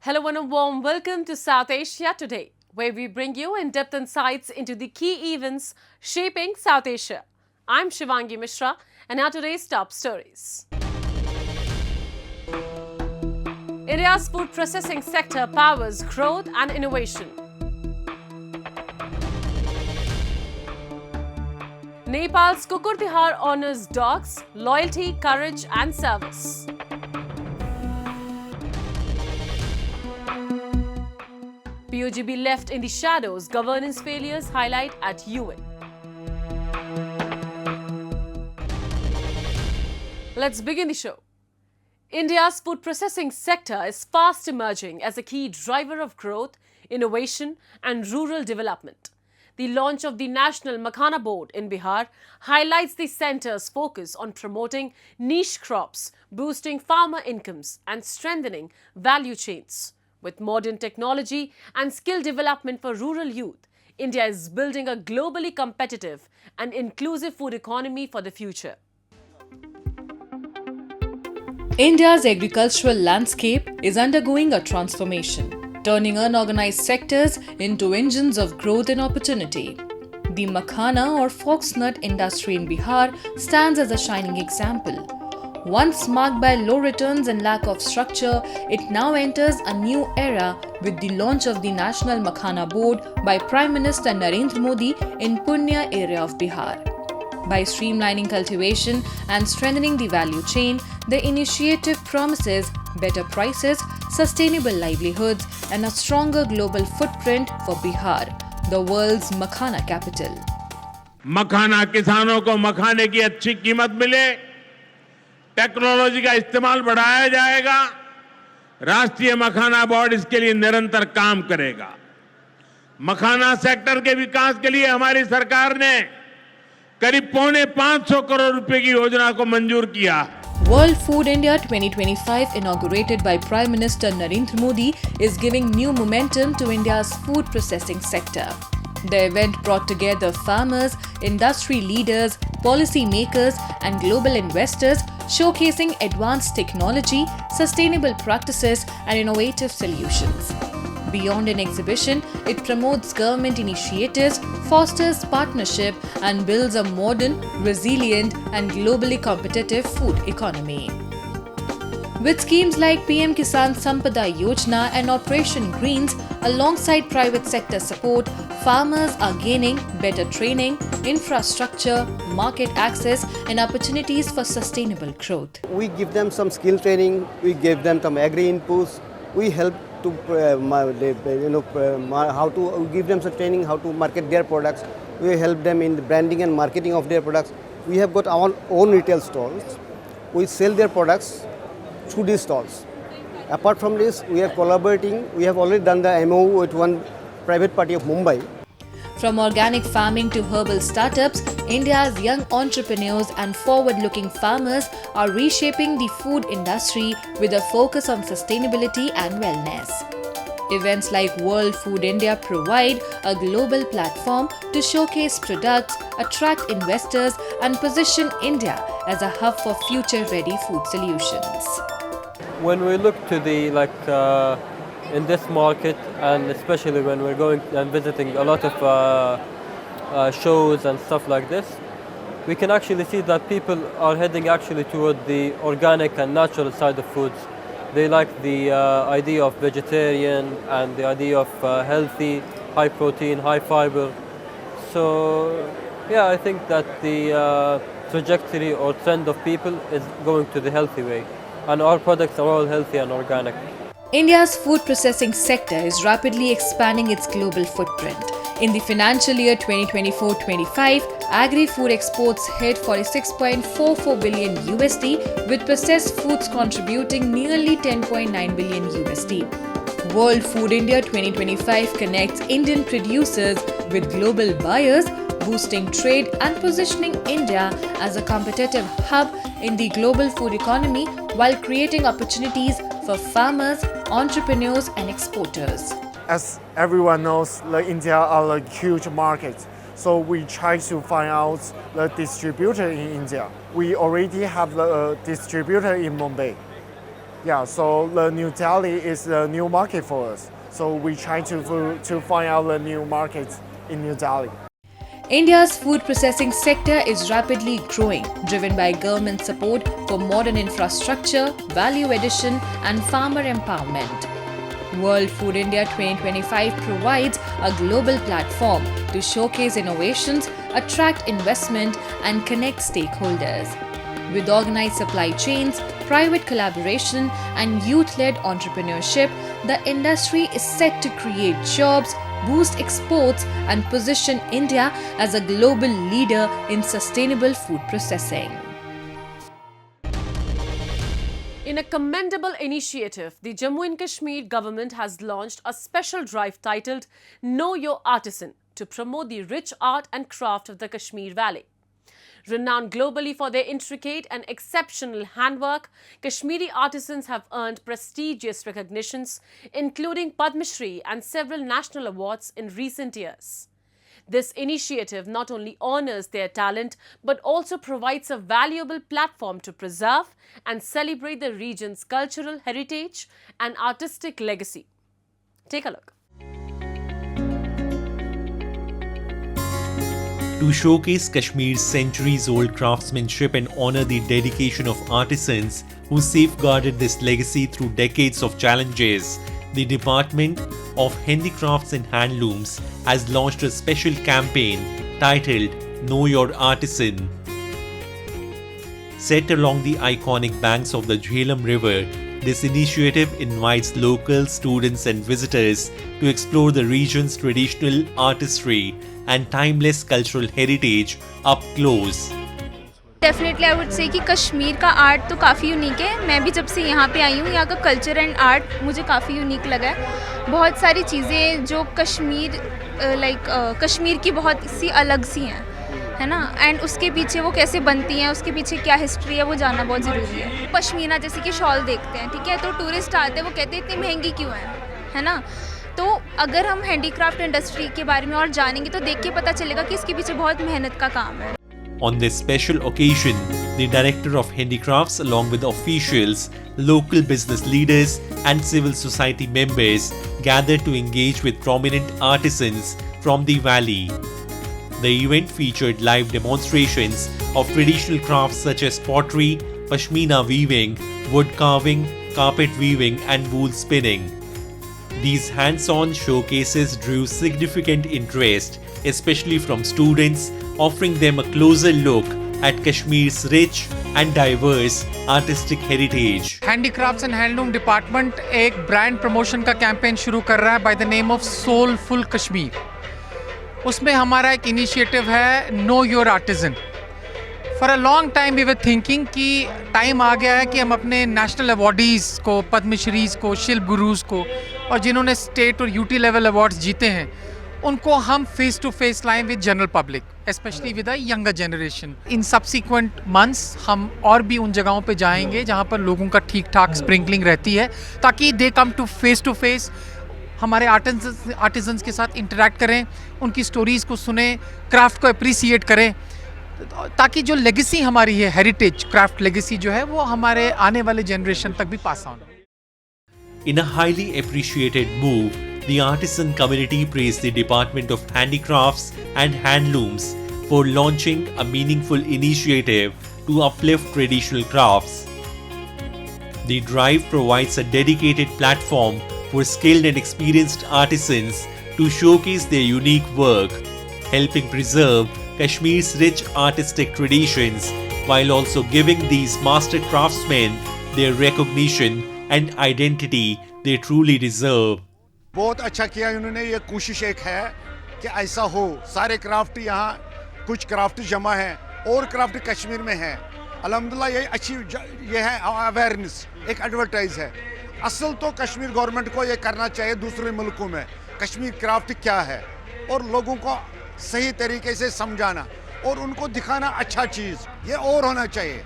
Hello and a warm welcome to South Asia Today, where we bring you in-depth insights into the key events shaping South Asia. I'm Shivangi Mishra, and now today's top stories. India's food processing sector powers growth and innovation. Nepal's Kukur Tihar honors dogs, loyalty, courage and service. PoGB left in the shadows, governance failures highlight at UN. Let's begin the show. India's food processing sector is fast emerging as a key driver of growth, innovation and rural development. The launch of the National Makhana Board in Bihar highlights the centre's focus on promoting niche crops, boosting farmer incomes and strengthening value chains. With modern technology and skill development for rural youth, India is building a globally competitive and inclusive food economy for the future. India's agricultural landscape is undergoing a transformation, turning unorganized sectors into engines of growth and opportunity. The makhana or foxnut industry in Bihar stands as a shining example. Once marked by low returns and lack of structure, it now enters a new era with the launch of the National Makhana Board by Prime Minister Narendra Modi in Purnia area of Bihar. By streamlining cultivation and strengthening the value chain, the initiative promises better prices, sustainable livelihoods, and a stronger global footprint for Bihar, the world's makhana capital. मखाना किसानों को मखाने की अच्छी कीमत मिले, technology का इस्तेमाल बढ़ाया जाएगा, राष्ट्रीय मखाना बोर्ड इसके लिए निरंतर काम करेगा। मखाना सेक्टर के विकास के लिए हमारी सरकार ने करीब 550 करोड़ रुपए की योजना को मंजूर किया। World Food India 2025, inaugurated by Prime Minister Narendra Modi, is giving new momentum to India's food processing sector. The event brought together farmers, industry leaders, policy makers, and global investors, showcasing advanced technology, sustainable practices, and innovative solutions. Beyond an exhibition, it promotes government initiatives, fosters partnership, and builds a modern, resilient, and globally competitive food economy. With schemes like PM Kisan Sampada Yojana and Operation Greens, alongside private sector support, farmers are gaining better training, infrastructure, market access, and opportunities for sustainable growth. We give them some skill training, we give them some agri inputs, we help to how to give them some training how to market their products. We help them in the branding and marketing of their products. We have got our own retail stores. We sell their products through these stalls. Apart from this, we are collaborating. We have already done the MOU with one private party of Mumbai. From organic farming to herbal startups, India's young entrepreneurs and forward-looking farmers are reshaping the food industry with a focus on sustainability and wellness. Events like World Food India provide a global platform to showcase products, attract investors, and position India as a hub for future-ready food solutions. When we look to the in this market, and especially when we're going and visiting a lot of shows and stuff like this, we can actually see that people are heading actually toward the organic and natural side of foods. They like the idea of vegetarian and the idea of healthy, high protein, high fiber. So yeah, I think that the trajectory or trend of people is going to the healthy way, and our products are all healthy and organic. India's food processing sector is rapidly expanding its global footprint. In the financial year 2024-25, agri-food exports hit $46.44 billion USD, with processed foods contributing nearly $10.9 billion USD. World Food India 2025 connects Indian producers with global buyers, boosting trade and positioning India as a competitive hub in the global food economy while creating opportunities for farmers, entrepreneurs and exporters. As everyone knows, India are a huge market, so we try to find out the distributor in India. We already have the distributor in Mumbai. Yeah, so the New Delhi is the new market for us. So we try to find out the new markets in New Delhi. India's food processing sector is rapidly growing, driven by government support for modern infrastructure, value addition, and farmer empowerment. World Food India 2025 provides a global platform to showcase innovations, attract investment, and connect stakeholders. With organized supply chains, private collaboration, and youth-led entrepreneurship, the industry is set to create jobs, boost exports, and position India as a global leader in sustainable food processing. In a commendable initiative, the Jammu and Kashmir government has launched a special drive titled Know Your Artisan to promote the rich art and craft of the Kashmir Valley. Renowned globally for their intricate and exceptional handwork, Kashmiri artisans have earned prestigious recognitions, including Padma Shri and several national awards in recent years. This initiative not only honors their talent, but also provides a valuable platform to preserve and celebrate the region's cultural heritage and artistic legacy. Take a look. To showcase Kashmir's centuries-old craftsmanship and honor the dedication of artisans who safeguarded this legacy through decades of challenges, the Department of Handicrafts and Handlooms has launched a special campaign titled Know Your Artisan. Set along the iconic banks of the Jhelum River, this initiative invites locals, students and visitors to explore the region's traditional artistry and timeless cultural heritage up close. Definitely I would say कि कश्मीर का art तो काफ़ी unique है. मैं भी जब से यहाँ पे आई हूँ, यहाँ का कल्चर एंड आर्ट मुझे काफ़ी यूनिक लगा है. बहुत सारी चीज़ें जो कश्मीर कश्मीर की बहुत सी अलग सी हैं, है ना. एंड उसके पीछे वो कैसे बनती हैं, उसके पीछे क्या हिस्ट्री है, वो जानना बहुत ज़रूरी है. पश्मीना जैसे कि शॉल देखते हैं, ठीक है, तो टूरिस्ट आते हैं, वो कहते हैं इतनी महंगी क्यों है ना. तो अगर हम हैंडीक्राफ्ट इंडस्ट्री के बारे में और जानेंगे तो देख के पता चलेगा कि इसके पीछे बहुत मेहनत का काम है. On this special occasion, the Director of Handicrafts along with officials, local business leaders and civil society members gathered to engage with prominent artisans from the valley. The event featured live demonstrations of traditional crafts such as pottery, pashmina weaving, wood carving, carpet weaving and wool spinning. These hands-on showcases drew significant interest, especially from students, offering them a closer look at Kashmir's rich and diverse artistic heritage. Handicrafts and Handloom Department एक brand promotion का campaign शुरू कर रहा है by the name of Soulful Kashmir. उसमें हमारा एक initiative है Know Your Artisan. For a long time we were thinking कि टाइम आ गया है कि हम अपने नेशनल अवार्डीज़ को, पद्मश्रीज़ को, शिल्प गुरुज़ को और जिन्होंने स्टेट और यूटी लेवल अवार्ड्स जीते हैं, उनको हम फेस टू फेस लाएं with general public, specially with the younger generation. In subsequent months हम और भी उन जगहों पे जाएंगे जहाँ पर लोगों का ठीक ठाक स्प्रिंकलिंग रहती है, ताकि दे कम टू फेस हमारे आर्टिजन्स के साथ इंटरेक्ट करें, उनकी स्टोरीज़ को सुने, क्राफ्ट को अप्रिसिएट करें, ताकि जो लेगेसी हमारी है, हेरिटेज क्राफ्ट लेगेसी जो है, वो हमारे आने वाले जनरेशन तक भी pass on. In a highly appreciated move, the artisan community praised the Department of Handicrafts and Handlooms for launching a meaningful initiative to uplift traditional crafts. The drive provides a dedicated platform for skilled and experienced artisans to showcase their unique work, helping preserve Kashmir's rich artistic traditions while also giving these master craftsmen their recognition and identity they truly deserve. बहुत अच्छा किया इन्होंने. ये कोशिश एक है कि ऐसा हो, सारे क्राफ्ट यहाँ, कुछ क्राफ्ट जमा है और क्राफ्ट कश्मीर में है. अल्हम्दुलिल्लाह ये अच्छी ये है अवेयरनेस, एक एडवर्टाइज है. असल तो कश्मीर गवर्नमेंट को ये करना चाहिए दूसरे मुल्कों में कश्मीर क्राफ्ट क्या है और लोगों को सही तरीके से समझाना और उनको दिखाना अच्छा चीज़. ये और होना चाहिए,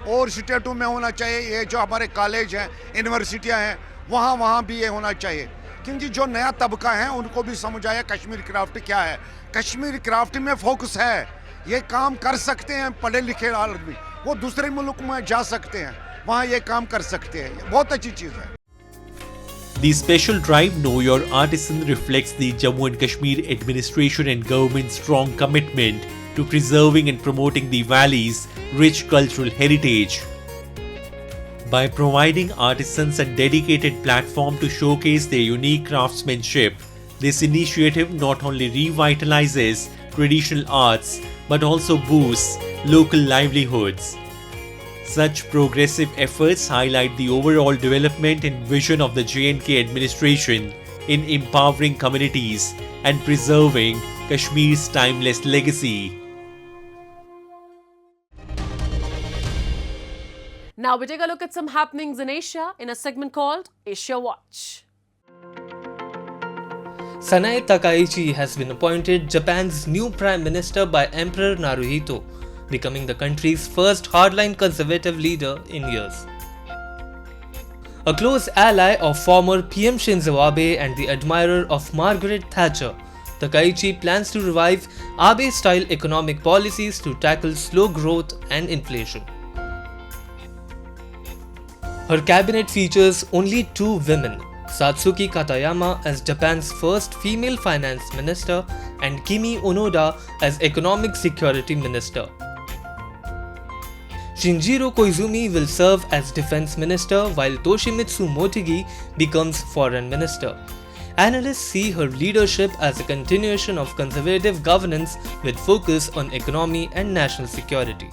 और स्टेटों में होना चाहिए. ये जो हमारे कॉलेज हैं, यूनिवर्सिटियाँ हैं, वहाँ भी ये होना चाहिए, क्योंकि जो नया तबका है उनको भी समझ आया कश्मीर क्राफ्ट क्या है. कश्मीर क्राफ्ट में फोकस है, ये काम कर सकते हैं पढ़े लिखे आदमी, वो दूसरे मुल्क में जा सकते हैं. वहाँ ये काम कर सकते हैं. ये बहुत अच्छी चीज़ है. The special drive Know Your Artisan reflects the Jammu and Kashmir administration and government's strong commitment to preserving and promoting the valley's rich cultural heritage. By providing artisans a dedicated platform to showcase their unique craftsmanship, this initiative not only revitalizes traditional arts but also boosts local livelihoods. Such progressive efforts highlight the overall development and vision of the J&K administration in empowering communities and preserving Kashmir's timeless legacy. Now we take a look at some happenings in Asia in a segment called Asia Watch. Sanae Takaichi has been appointed Japan's new Prime Minister by Emperor Naruhito, becoming the country's first hardline conservative leader in years. A close ally of former PM Shinzo Abe and the admirer of Margaret Thatcher, Takaichi plans to revive Abe-style economic policies to tackle slow growth and inflation. Her cabinet features only 2 women, Satsuki Katayama as Japan's first female finance minister and Kimi Onoda as economic security minister. Shinjiro Koizumi will serve as defense minister while Toshimitsu Motegi becomes foreign minister. Analysts see her leadership as a continuation of conservative governance with focus on economy and national security.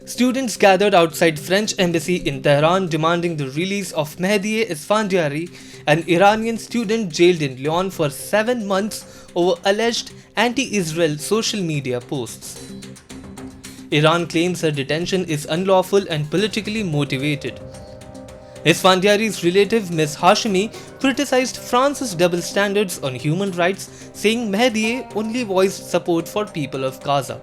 Students gathered outside French embassy in Tehran demanding the release of Mehdi Esfandiari, an Iranian student jailed in Lyon for 7 months over alleged anti-Israel social media posts. Iran claims her detention is unlawful and politically motivated. Esfandiari's relative Ms. Hashemi criticized France's double standards on human rights, saying Mehdi only voiced support for people of Gaza.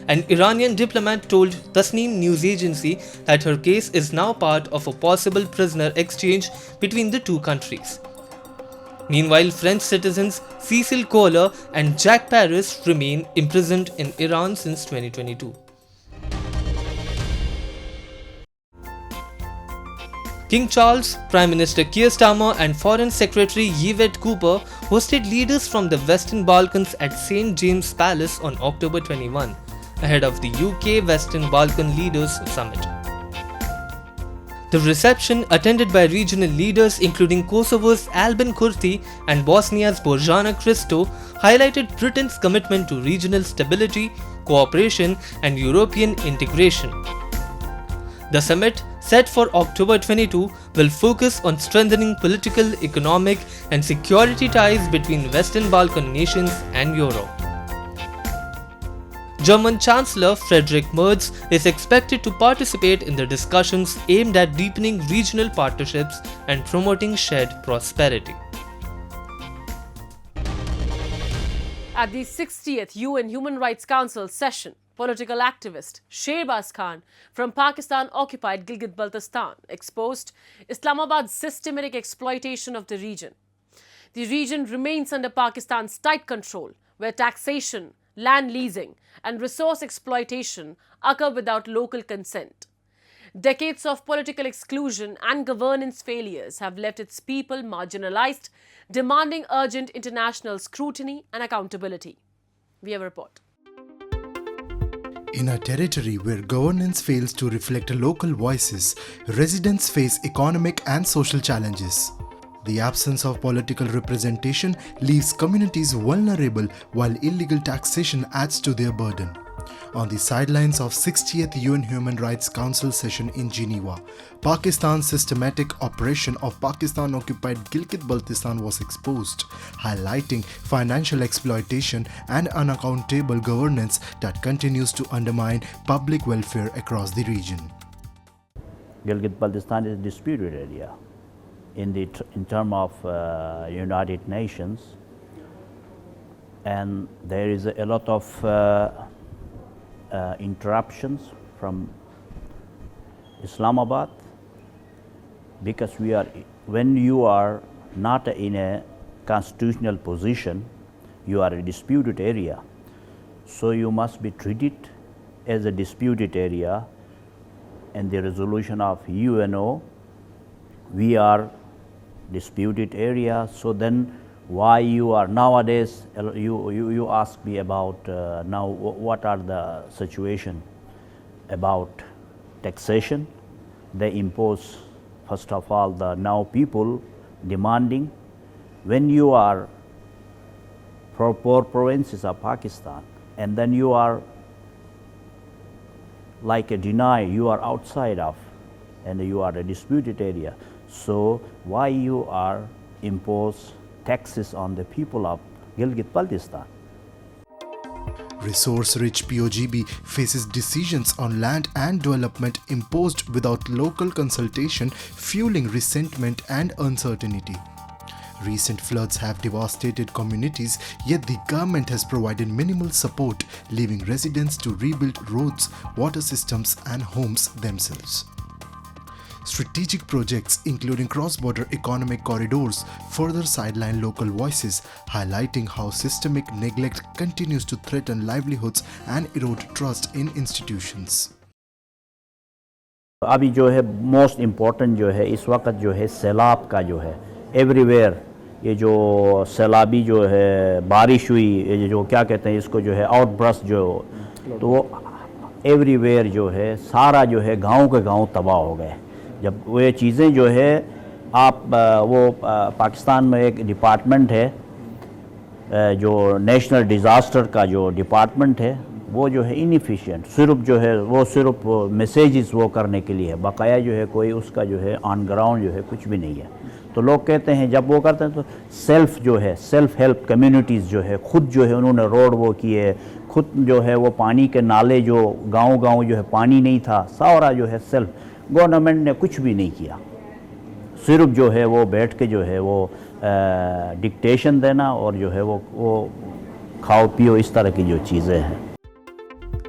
An Iranian diplomat told Tasneem news agency that her case is now part of a possible prisoner exchange between the two countries. Meanwhile, French citizens Cecil Kohler and Jack Paris remain imprisoned in Iran since 2022. King Charles, Prime Minister Keir Starmer and Foreign Secretary Yvette Cooper hosted leaders from the Western Balkans at St. James Palace on October 21, ahead of the UK Western Balkan Leaders Summit. The reception, attended by regional leaders including Kosovo's Albin Kurti and Bosnia's Borjana Cristo, highlighted Britain's commitment to regional stability, cooperation and European integration. The summit, set for October 22, will focus on strengthening political, economic and security ties between Western Balkan nations and Europe. German Chancellor Friedrich Merz is expected to participate in the discussions aimed at deepening regional partnerships and promoting shared prosperity. At the 60th UN Human Rights Council session, political activist Shehbaz Khan from Pakistan-occupied Gilgit-Baltistan exposed Islamabad's systematic exploitation of the region. The region remains under Pakistan's tight control, where taxation, land leasing and resource exploitation occur without local consent. Decades of political exclusion and governance failures have left its people marginalized, demanding urgent international scrutiny and accountability. We have a report. In a territory where governance fails to reflect local voices, residents face economic and social challenges. The absence of political representation leaves communities vulnerable while illegal taxation adds to their burden. On the sidelines of 60th UN Human Rights Council session in Geneva, Pakistan's systematic operation of Pakistan-occupied Gilgit-Baltistan was exposed, highlighting financial exploitation and unaccountable governance that continues to undermine public welfare across the region. Gilgit-Baltistan is a disputed area in terms of United Nations, and there is a lot of interruptions from Islamabad, because when you are not in a constitutional position, you are a disputed area, so you must be treated as a disputed area and the resolution of UNO, we are disputed area. So then why you are nowadays, you ask me about now what are the situation about taxation. They impose, first of all, the now people demanding, when you are poor provinces of Pakistan and then you are like a deny, you are outside of and you are a disputed area. So why you are impose taxes on the people of Gilgit-Baltistan? Resource-rich PoGB faces decisions on land and development imposed without local consultation, fueling resentment and uncertainty. Recent floods have devastated communities, yet the government has provided minimal support, leaving residents to rebuild roads, water systems and homes themselves. Strategic projects including cross-border economic corridors further sideline local voices, highlighting how systemic neglect continues to threaten livelihoods and erode trust in institutions. अभी जो है most important जो है इस वक्त जो है सैलाब का जो है एवरीवेयर, ये जो सैलाबी जो है बारिश हुई, ये जो क्या कहते हैं इसको जो है आउटब्रस्ट जो, तो एवरीवेयर जो है सारा जो है गांव के गांव तबाह हो गए। जब वो ये चीज़ें जो है आप वो पाकिस्तान में एक डिपार्टमेंट है जो नेशनल डिज़ास्टर का जो डिपार्टमेंट है, वो जो है इनएफिशिएंट, सिर्फ जो है वो सिर्फ मैसेजेस वो करने के लिए है, बकाया जो है कोई उसका जो है ऑन ग्राउंड जो है कुछ भी नहीं है। तो लोग कहते हैं जब वो करते हैं तो सेल्फ जो है सेल्फ हेल्प कम्युनिटीज़ जो है खुद जो है उन्होंने रोड वो किए, खुद जो है वो पानी के नाले जो गांव-गांव जो है पानी नहीं था, सारा जो है सेल्फ, गवर्नमेंट ने कुछ भी नहीं किया, सिर्फ जो है वो बैठ के जो है वो डिक्टेशन देना और जो है वो खाओ पियो इस तरह की जो चीज़ें हैं।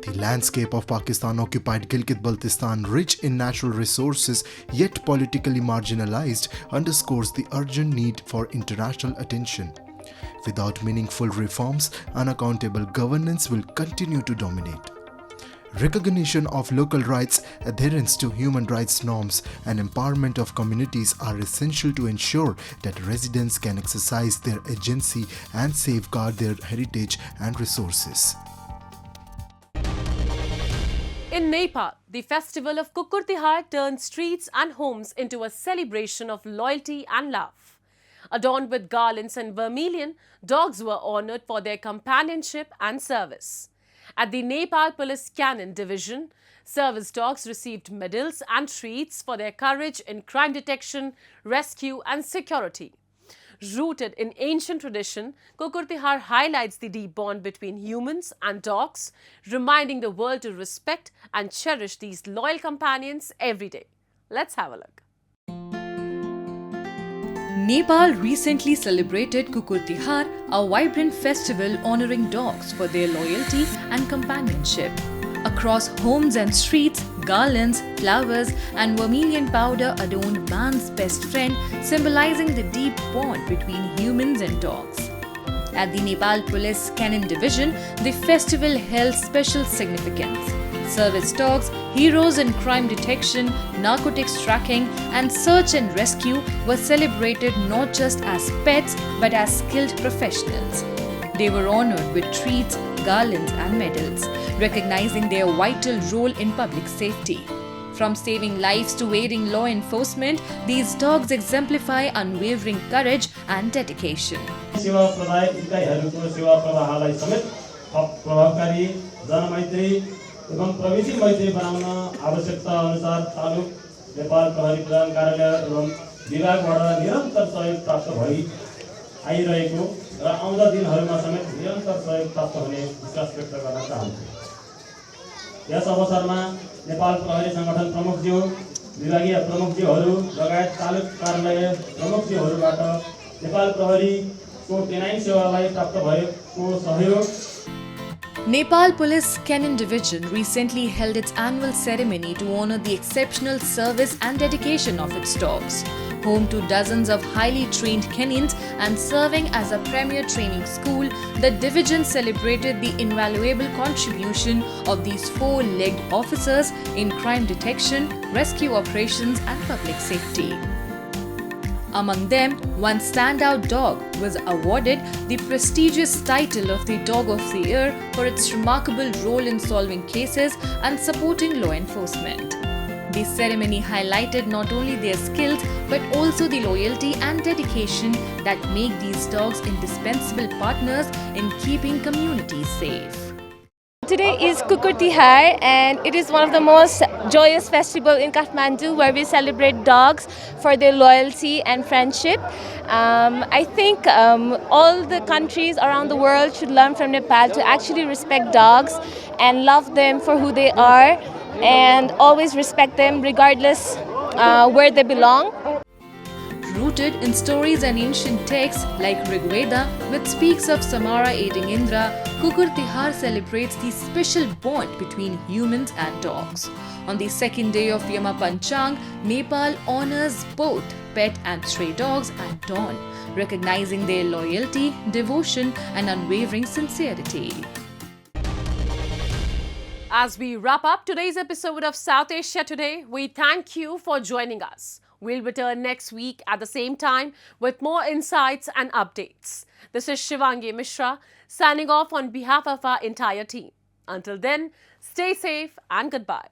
The landscape of Pakistan-occupied Gilgit-Baltistan, rich in natural resources yet politically marginalized, underscores the urgent need for international attention. Without meaningful reforms, unaccountable governance will continue to dominate. Recognition of local rights, adherence to human rights norms, and empowerment of communities are essential to ensure that residents can exercise their agency and safeguard their heritage and resources. In Nepal, the festival of Kukur-Tihar turned streets and homes into a celebration of loyalty and love. Adorned with garlands and vermilion, dogs were honored for their companionship and service. At the Nepal Police Cannon Division, service dogs received medals and treats for their courage in crime detection, rescue and security. Rooted in ancient tradition, Kukur-Tihar highlights the deep bond between humans and dogs, reminding the world to respect and cherish these loyal companions every day. Let's have a look. Nepal recently celebrated Kukur-Tihar, a vibrant festival honoring dogs for their loyalty and companionship. Across homes and streets, garlands, flowers and vermilion powder adorned man's best friend, symbolizing the deep bond between humans and dogs. At the Nepal Police Cannon Division, the festival held special significance. Service dogs, heroes in crime detection, narcotics tracking and search and rescue were celebrated not just as pets but as skilled professionals. They were honored with treats, garlands and medals, recognizing their vital role in public safety. From saving lives to aiding law enforcement, these dogs exemplify unwavering courage and dedication. एवं प्रविधि मैत्री बनाउन आवश्यकता अनुसार तालुक नेपाल प्रहरी प्रधान कार्यालय एवं विभागबाट निरन्तर सहयोग प्राप्त भई आइरहेको र आउँदा दिनहरुमा समेत निरन्तर सहयोग प्राप्त हुने विश्वास व्यक्त गर्न चाहन्छु। यस अवसरमा नेपाल प्रहरी संगठन प्रमुखज्यू, विभागीय प्रमुखज्यूहरू लगायत तालुक कार्यालय प्रमुखज्यूहरूबाट नेपाल प्रहरीको केनाइन सेवालाई प्राप्त भएको सहयोग। Nepal Police Cannon Division recently held its annual ceremony to honor the exceptional service and dedication of its dogs. Home to dozens of highly trained canines and serving as a premier training school, the division celebrated the invaluable contribution of these four-legged officers in crime detection, rescue operations and public safety. Among them, one standout dog was awarded the prestigious title of the Dog of the Year for its remarkable role in solving cases and supporting law enforcement. The ceremony highlighted not only their skills but also the loyalty and dedication that make these dogs indispensable partners in keeping communities safe. Today is Kukur Tihar and it is one of the most joyous festivals in Kathmandu where we celebrate dogs for their loyalty and friendship. I think all the countries around the world should learn from Nepal to actually respect dogs and love them for who they are and always respect them regardless where they belong. Rooted in stories and ancient texts like Rigveda, which speaks of Samara aiding Indra, Kukur Tihar celebrates the special bond between humans and dogs. On the second day of Yama Panchang, Nepal honors both pet and stray dogs at dawn, recognizing their loyalty, devotion, and unwavering sincerity. As we wrap up today's episode of South Asia Today, we thank you for joining us. We'll return next week at the same time with more insights and updates. This is Shivangi Mishra signing off on behalf of our entire team. Until then, stay safe and goodbye.